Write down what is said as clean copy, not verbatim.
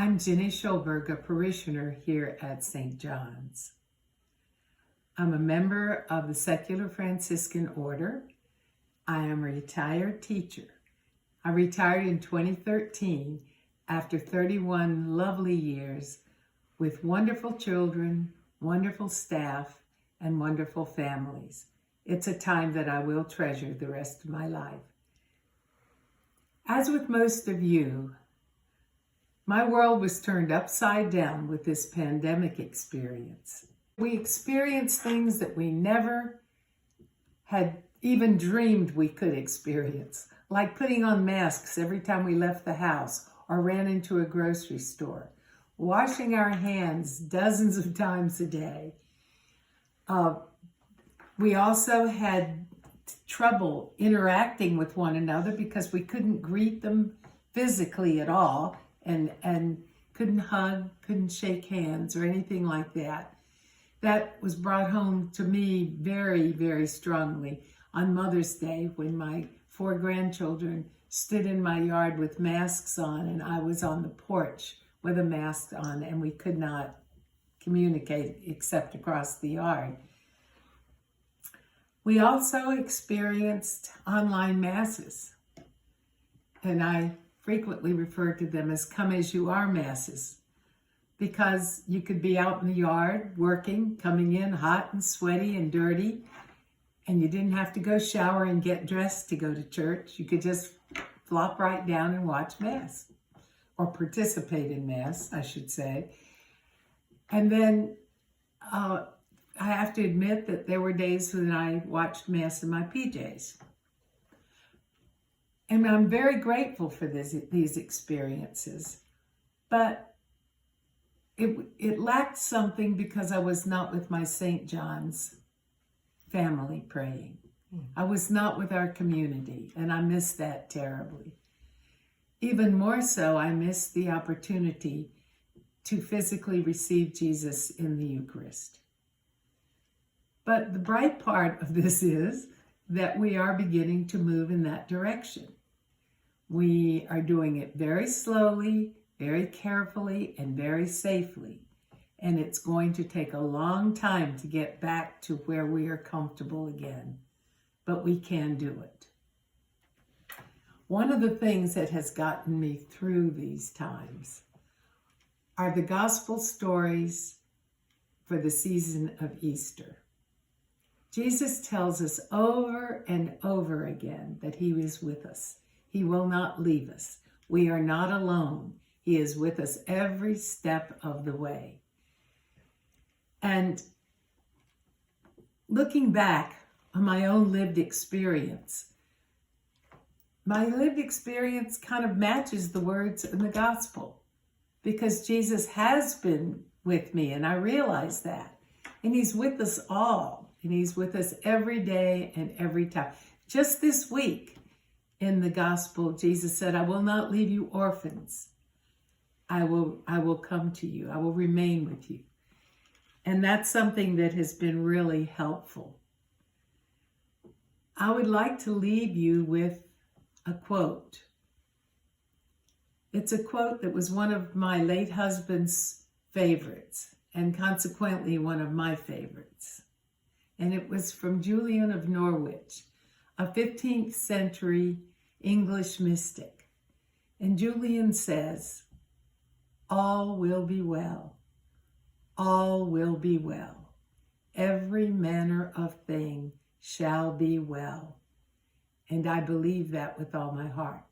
I'm Gini Shoulberg, a parishioner here at St. John's. I'm a member of the Secular Franciscan Order. I am a retired teacher. I retired in 2013 after 31 lovely years with wonderful children, wonderful staff, and wonderful families. It's a time that I will treasure the rest of my life. As with most of you, my world was turned upside down with this pandemic experience. We experienced things that we never had even dreamed we could experience, like putting on masks every time we left the house or ran into a grocery store, washing our hands dozens of times a day. We also had trouble interacting with one another because we couldn't greet them physically at all and couldn't hug, couldn't shake hands or anything like that. That was brought home to me very, very strongly on Mother's Day when my 4 grandchildren stood in my yard with masks on and I was on the porch with a mask on and we could not communicate except across the yard. We also experienced online masses, and I frequently refer to them as come as you are masses, because you could be out in the yard working, coming in hot and sweaty and dirty, and you didn't have to go shower and get dressed to go to church. You could just flop right down and watch Mass, or participate in Mass, I should say. And then I have to admit that there were days when I watched Mass in my PJs. And I'm very grateful for these experiences. But it lacked something because I was not with my St. John's family praying. I was not with our community, and I missed that terribly. Even more so, I missed the opportunity to physically receive Jesus in the Eucharist. But the bright part of this is that we are beginning to move in that direction. We are doing it very slowly, very carefully, and very safely. And it's going to take a long time to get back to where we are comfortable again. But we can do it. One of the things that has gotten me through these times are the gospel stories for the season of Easter. Jesus tells us over and over again that he is with us. He will not leave us. We are not alone. He is with us every step of the way. And looking back on my own lived experience, my lived experience kind of matches the words in the gospel because Jesus has been with me, and I realize that. And he's with us all. And he's with us every day and every time. Just this week in the gospel, Jesus said, I will not leave you orphans. I will come to you. I will remain with you. And that's something that has been really helpful. I would like to leave you with a quote. It's a quote that was one of my late husband's favorites, and consequently one of my favorites. And it was from Julian of Norwich, a 15th century English mystic. And Julian says, all will be well. All will be well. Every manner of thing shall be well. And I believe that with all my heart.